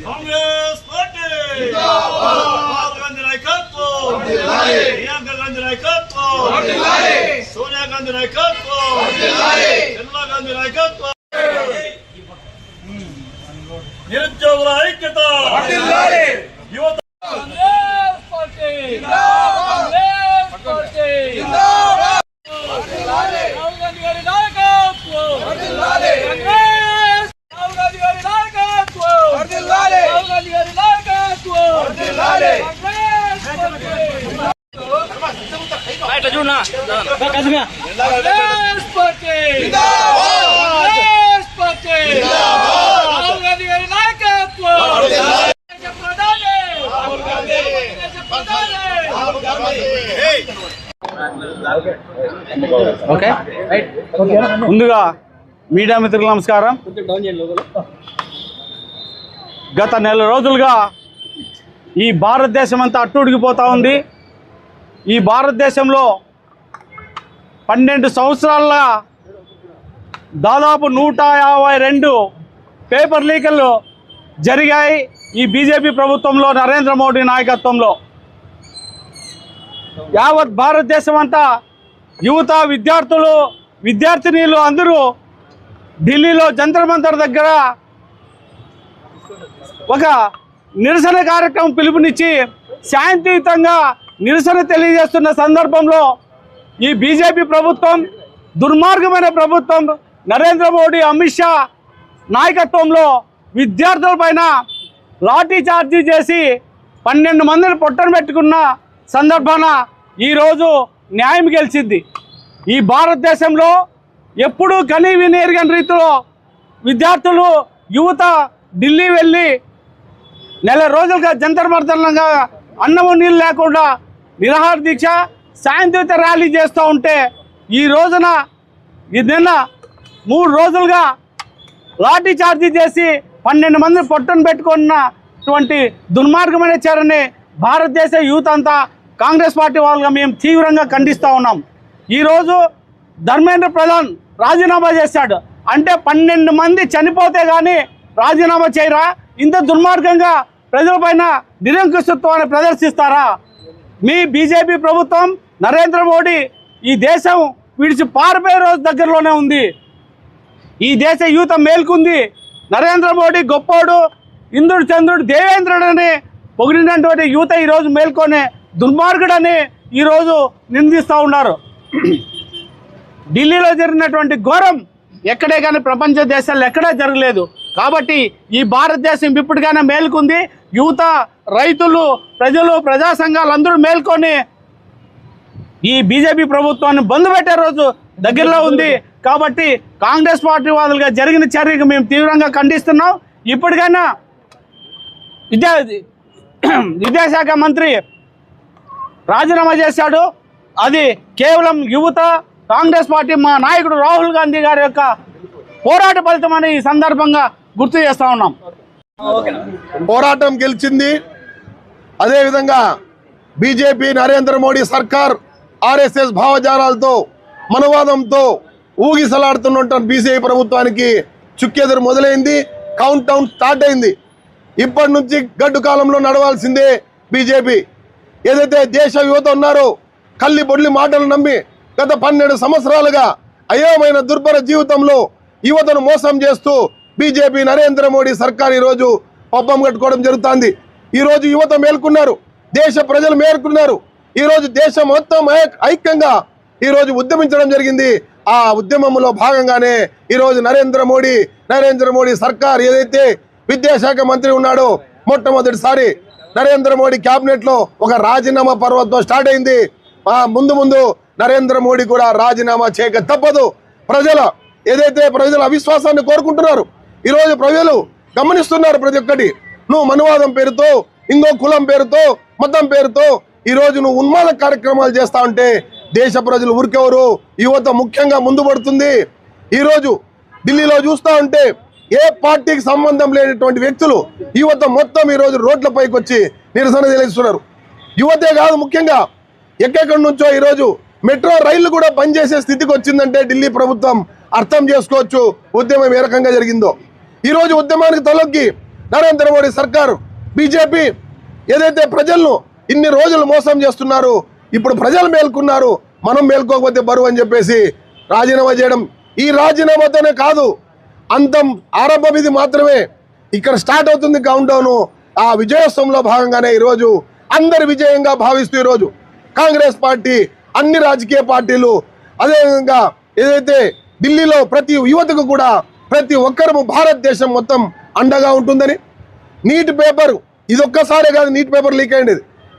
Congress party Rahul Gandhi నాయకత్వం, ప్రియాంక గాంధీ నాయకత్వం, సోనియా గాంధీ నాయకత్వం, చంద్రబాబు గాంధీ నాయకత్వం, నిరుద్యోగుల ఐక్యత, యువత ముందుగా మీడియా మిత్రులకు నమస్కారం. గత నెల రోజులుగా ఈ భారతదేశం అంతా అట్టుడికిపోతూ ఉంది. ఈ భారతదేశంలో 12 సంవత్సరాలుగా దాదాపు 152 పేపర్ లీకులు జరిగాయి ఈ బీజేపీ ప్రభుత్వంలో, నరేంద్ర మోడీ నాయకత్వంలో. యావత్ భారతదేశం అంతా యువత, విద్యార్థులు, విద్యార్థినీలు అందరూ ఢిల్లీలో జంతర్ మంతర్ దగ్గర ఒక నిరసన కార్యక్రమం పిలుపునిచ్చి శాంతియుతంగా నిరసన తెలియజేస్తున్న సందర్భంలో ఈ బీజేపీ ప్రభుత్వం, దుర్మార్గమైన ప్రభుత్వం, నరేంద్ర మోడీ, అమిత్ షా నాయకత్వంలో విద్యార్థులపైన లాఠీ చార్జీ చేసి 12 మందిని పొట్టను పెట్టుకున్న సందర్భాన ఈరోజు న్యాయం గెలిచింది. ఈ భారతదేశంలో ఎప్పుడూ కనీ విని ఎరుగని రీతిలో విద్యార్థులు, యువత ఢిల్లీ వెళ్ళి నెల రోజులుగా జంతర్ మంతర్లుగా అన్నము నీళ్ళు లేకుండా నిరాహార దీక్ష, శాంతియుత ర్యాలీ చేస్తూ ఉంటే ఈ రోజున నిన్న 3 రోజులుగా లాఠీ చార్జీ చేసి 12 మందిని పొట్టను పెట్టుకున్నటువంటి దుర్మార్గమైన చర్యని భారతదేశ యూత్ అంతా, కాంగ్రెస్ పార్టీ వాళ్ళుగా మేము తీవ్రంగా ఖండిస్తూ ఉన్నాం. ఈరోజు ధర్మేంద్ర ప్రధాన్ రాజీనామా చేశాడు అంటే 12 మంది చనిపోతే కానీ రాజీనామా చేయరా? ఇంత దుర్మార్గంగా ప్రజలపైన నిరంకుశత్వాన్ని ప్రదర్శిస్తారా? మీ బీజేపీ ప్రభుత్వం, నరేంద్ర మోడీ ఈ దేశం విడిచి పారిపోయే రోజు దగ్గరలోనే ఉంది. ఈ దేశ యువత మేల్కొంది. నరేంద్ర మోడీ గొప్పోడు, ఇంద్రుడు, చంద్రుడు, దేవేంద్రుడని పొగిడినటువంటి యువత ఈరోజు మేల్కొనే దుర్మార్గుడని ఈరోజు నిందిస్తూ ఉన్నారు. ఢిల్లీలో జరిగినటువంటి ఘోరం ఎక్కడే కానీ ప్రపంచ దేశాల్లో ఎక్కడా జరగలేదు. కాబట్టి ఈ భారతదేశం ఇప్పటికైనా మేల్కొంది. యువత, రైతులు, ప్రజలు, ప్రజా సంఘాలు అందరూ మేల్కొని ఈ బీజేపీ ప్రభుత్వాన్ని బంద్ పెట్టే రోజు దగ్గరలో ఉంది. కాబట్టి కాంగ్రెస్ పార్టీ వాదులుగా జరిగిన చర్యకు మేము తీవ్రంగా ఖండిస్తున్నాం. ఇప్పటికైనా విద్యాశాఖ మంత్రి రాజీనామా చేశాడు. అది కేవలం యువత, కాంగ్రెస్ పార్టీ, మా నాయకుడు రాహుల్ గాంధీ గారి యొక్క పోరాట ఫలితమని ఈ సందర్భంగా గుర్తు చేస్తా ఉన్నాం. పోరాటం గెలిచింది. అదేవిధంగా బీజేపీ, నరేంద్ర మోడీ సర్కార్ ఆర్ఎస్ఎస్ భావజాలాలతో, మనవాదంతో ఊగిసలాడుతున్న బీజేపీ ప్రభుత్వానికి చుక్కెదురు మొదలైంది. కౌంట్ డౌన్ స్టార్ట్ అయింది. ఇప్పటి నుంచి గడ్డు కాలంలో నడవాల్సిందే బీజేపీ. ఏదైతే దేశ యువత ఉన్నారో కల్లి బొడ్లి మాటలు నమ్మి గత 12 సంవత్సరాలుగా అయోమైన దుర్భర జీవితంలో యువతను మోసం చేస్తూ బీజేపీ, నరేంద్ర మోడీ సర్కార్ ఈరోజు పబ్బం కట్టుకోవడం జరుగుతుంది. ఈరోజు యువత మేల్కొన్నారు, దేశ ప్రజలు మేల్కొన్నారు. ఈరోజు దేశం మొత్తం ఐక్యంగా ఈరోజు ఉద్యమించడం జరిగింది. ఆ ఉద్యమంలో భాగంగానే ఈరోజు నరేంద్ర మోడీ సర్కార్ ఏదైతే విద్యాశాఖ మంత్రి ఉన్నాడో మొట్టమొదటిసారి నరేంద్ర మోడీ క్యాబినెట్ లో ఒక రాజీనామా పర్వతం స్టార్ట్ అయింది. ముందు నరేంద్ర మోడీ కూడా రాజీనామా చేయక తప్పదు. ప్రజల అవిశ్వాసాన్ని కోరుకుంటున్నారు. ఈరోజు ప్రజలు గమనిస్తున్నారు. ప్రతి ఒక్కటి నువ్వు మనువాదం పేరుతో, ఇంకో కులం పేరుతో, మతం పేరుతో ఈరోజు నువ్వు ఉన్మాద కార్యక్రమాలు చేస్తా ఉంటే దేశ ప్రజలు ఊరికెవరు? యువత ముఖ్యంగా ముందు పడుతుంది. ఈరోజు ఢిల్లీలో చూస్తా ఉంటే ఏ పార్టీకి సంబంధం లేనటువంటి వ్యక్తులు, యువత మొత్తం ఈరోజు రోడ్లపైకి వచ్చి నిరసన తెలియజేస్తున్నారు. యువతే కాదు, ముఖ్యంగా ఎక్కడి నుంచో ఈరోజు మెట్రో రైళ్లు కూడా బంద్ చేసే స్థితికి వచ్చిందంటే ఢిల్లీ ప్రభుత్వం అర్థం చేసుకోవచ్చు ఉద్యమం ఏ రకంగా జరిగిందో. ఈ రోజు ఉద్యమానికి తలొగ్గి నరేంద్ర మోడీ సర్కారు బీజేపీ ఏదైతే ప్రజలను ఇన్ని రోజులు మోసం చేస్తున్నారు, ఇప్పుడు ప్రజలు మేల్కొన్నారు, మనం మేల్కోకపోతే బరువు అని చెప్పేసి రాజీనామా చేయడం. ఈ రాజీనామాతోనే కాదు, అంతం ఆరంభం ఇది మాత్రమే. ఇక్కడ స్టార్ట్ అవుతుంది కౌంట్ డౌన్. ఆ విజయోత్సవంలో భాగంగానే ఈరోజు అందరి విజయంగా భావిస్తూ ఈరోజు కాంగ్రెస్ పార్టీ, అన్ని రాజకీయ పార్టీలు, అదేవిధంగా ఏదైతే ఢిల్లీలో ప్రతి యువతకు కూడా ప్రతి ఒక్కరు భారతదేశం మొత్తం అండగా ఉంటుందని. నీట్ పేపర్ ఇది ఒక్కసారే కాదు, నీట్ పేపర్ లీక్ అయింది.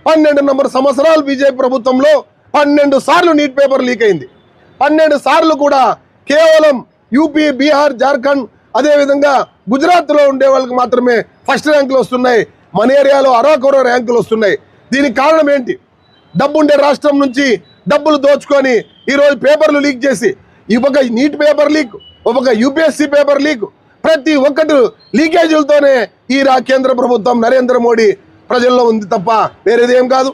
12 సంవత్సరాలు బీజేపీ ప్రభుత్వంలో 12 సార్లు నీట్ పేపర్ లీక్ అయింది. 12 సార్లు కూడా కేవలం యూపీ, బీహార్, జార్ఖండ్, అదేవిధంగా గుజరాత్లో ఉండే వాళ్ళకి మాత్రమే ఫస్ట్ ర్యాంకులు వస్తున్నాయి. మన ఏరియాలో అరాకొర ర్యాంకులు వస్తున్నాయి. దీనికి కారణం ఏంటి? డబ్బుండే రాష్ట్రం నుంచి డబ్బులు దోచుకొని ఈరోజు పేపర్లు లీక్ చేసి, ఒక నీట్ పేపర్ లీక్, ఒక యూపీఎస్సీ పేపర్ లీక్, ప్రతి ఒక్కటి లీకేజీలతోనే ఈ కేంద్ర ప్రభుత్వం నరేంద్ర మోడీ ప్రజల్లో ఉంది తప్ప వేరేదేం కాదు.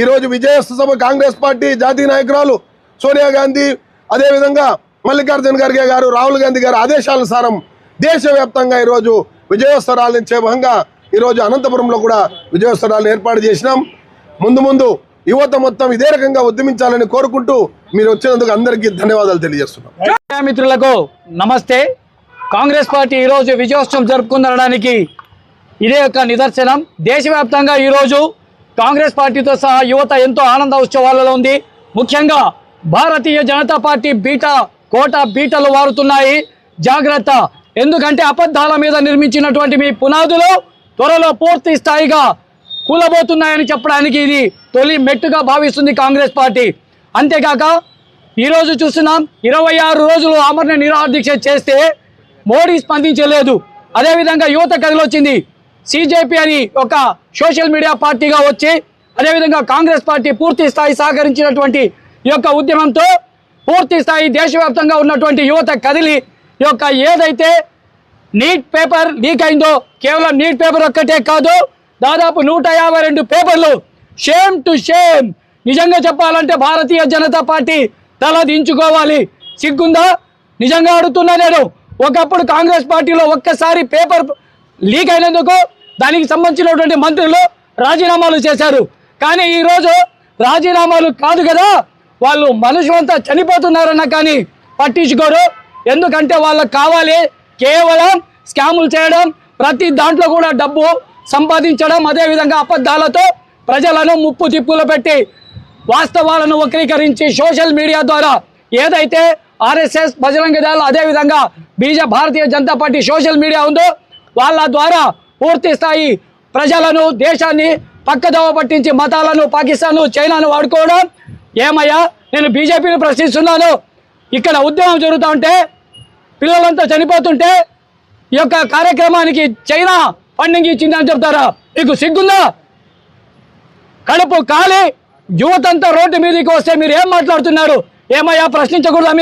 ఈరోజు విజయోత్సవ కాంగ్రెస్ పార్టీ జాతీయ నాయకురాలు సోనియా గాంధీ, అదేవిధంగా మల్లికార్జున ఖర్గే గారు, రాహుల్ గాంధీ గారు ఆదేశానుసారం దేశవ్యాప్తంగా ఈరోజు విజయోత్సవాలను ఇచ్చే భాగంగా ఈరోజు అనంతపురంలో కూడా విజయోత్సవాలను ఏర్పాటు చేసినాం. ముందు యువత మొత్తం ఇదే రకంగా ఉద్యమించాలని కోరుకుంటూ మీరు వచ్చినందుకు అందరికీ ధన్యవాదాలు తెలియజేస్తున్నాం. మిత్రులకు నమస్తే. కాంగ్రెస్ పార్టీ ఈరోజు విజయోత్సవం జరుపుకుందనడానికి ఇదే యొక్క నిదర్శనం. దేశవ్యాప్తంగా ఈరోజు కాంగ్రెస్ పార్టీతో సహా యువత ఎంతో ఆనంద ఉత్సవాలలో ఉంది. ముఖ్యంగా భారతీయ జనతా పార్టీ కోట బీటలు వారుతున్నాయి. జాగ్రత్త, ఎందుకంటే అబద్ధాల మీద నిర్మించినటువంటి మీ పునాదులు త్వరలో పూర్తి స్థాయిగా కూలబోతున్నాయని చెప్పడానికి ఇది తొలి మెట్టుగా భావిస్తుంది కాంగ్రెస్ పార్టీ. అంతేకాక ఈరోజు చూస్తున్నాం, 26 రోజులు ఆమరణ నిరాహార దీక్ష చేస్తే మోడీ స్పందించలేదు. అదేవిధంగా యువత కదిలొచ్చింది. సిజేపీ అని ఒక సోషల్ మీడియా పార్టీగా వచ్చి, అదేవిధంగా కాంగ్రెస్ పార్టీ పూర్తి స్థాయి సహకరించినటువంటి ఈ యొక్క ఉద్యమంతో పూర్తి స్థాయి దేశవ్యాప్తంగా ఉన్నటువంటి యువత కదిలి ఈ యొక్క ఏదైతే నీట్ పేపర్ లీక్ అయిందో, కేవలం నీట్ పేపర్ ఒక్కటే కాదు, దాదాపు 152 పేపర్లు. Shame to shame. నిజంగా చెప్పాలంటే భారతీయ జనతా పార్టీ తల దించుకోవాలి. సిగ్గుందా? నిజంగా అడుగుతున్నా నేను. ఒకప్పుడు కాంగ్రెస్ పార్టీలో ఒక్కసారి పేపర్ లీక్ అయినందుకు దానికి సంబంధించినటువంటి మంత్రులు రాజీనామాలు చేశారు. కానీ ఈరోజు రాజీనామాలు కాదు కదా, వాళ్ళు మనుషులంతా చనిపోతున్నారన్న కానీ పట్టించుకోరు. ఎందుకంటే వాళ్ళకు కావాలి కేవలం స్కాములు చేయడం, ప్రతి దాంట్లో కూడా డబ్బు సంపాదించడం, అదేవిధంగా అబద్ధాలతో ప్రజలను ముప్పు తిప్పులు పెట్టి వాస్తవాలను వక్రీకరించి సోషల్ మీడియా ద్వారా ఏదైతే ఆర్ఎస్ఎస్, బజరంగ దళ్, అదేవిధంగా Bharatiya Janata party social media ఉందో వాళ్ళ ద్వారా పూర్తి స్థాయి ప్రజలను, దేశాన్ని పక్కదోవ పట్టించి మతాలను, పాకిస్తాన్, చైనాను వాడుకోవడం. ఏమయ్యా, నేను బీజేపీని ప్రశ్నిస్తున్నాను. ఇక్కడ ఉద్యమం జరుగుతూ ఉంటే, పిల్లలంతా చనిపోతుంటే ఈ యొక్క కార్యక్రమానికి చైనా ఫండింగ్ ఇచ్చిందని చెప్తారా? మీకు సిగ్గుందా? కడుపు కాలి యువతంతా రోడ్డు మీదకి వస్తే మీరు ఏం మాట్లాడుతున్నారు? ఏమయ్యా, ప్రశ్నించకూడదా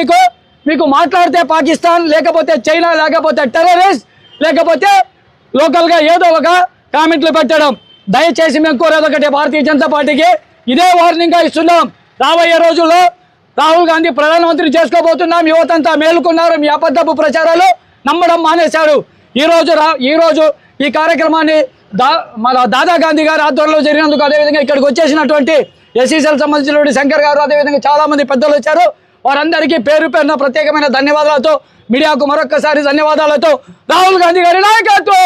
మీకు మాట్లాడితే పాకిస్తాన్, లేకపోతే చైనా, లేకపోతే టెర్రరిస్ట్, లేకపోతే లోకల్గా ఏదో ఒక కామెంట్లు పెట్టడం. దయచేసి మేము కోరేది ఒకటే, భారతీయ జనతా పార్టీకి ఇదే వార్నింగ్గా ఇస్తున్నాం. రాబోయే రోజుల్లో రాహుల్ గాంధీ ప్రధానమంత్రి చేసుకోబోతున్నాం. యువతంతా మేలుకున్నారు. మీ అబద్ధపు ప్రచారాలు నమ్మడం మానేశారు. ఈరోజు ఈ కార్యక్రమాన్ని మన దాదా గాంధీ గారి ఆధ్వర్యంలో జరిగినందుకు, అదేవిధంగా ఇక్కడికి వచ్చేసినటువంటి ఎస్సీసీఎల్ సంబంధించినటువంటి శంకర్ గారు, అదేవిధంగా చాలామంది పెద్దలు వచ్చారు. వారందరికీ పేరు పేరున ప్రత్యేకమైన ధన్యవాదాలతో, మీడియాకు మరొక్కసారి ధన్యవాదాలతో, రాహుల్ గాంధీ గారి నాయకత్వం.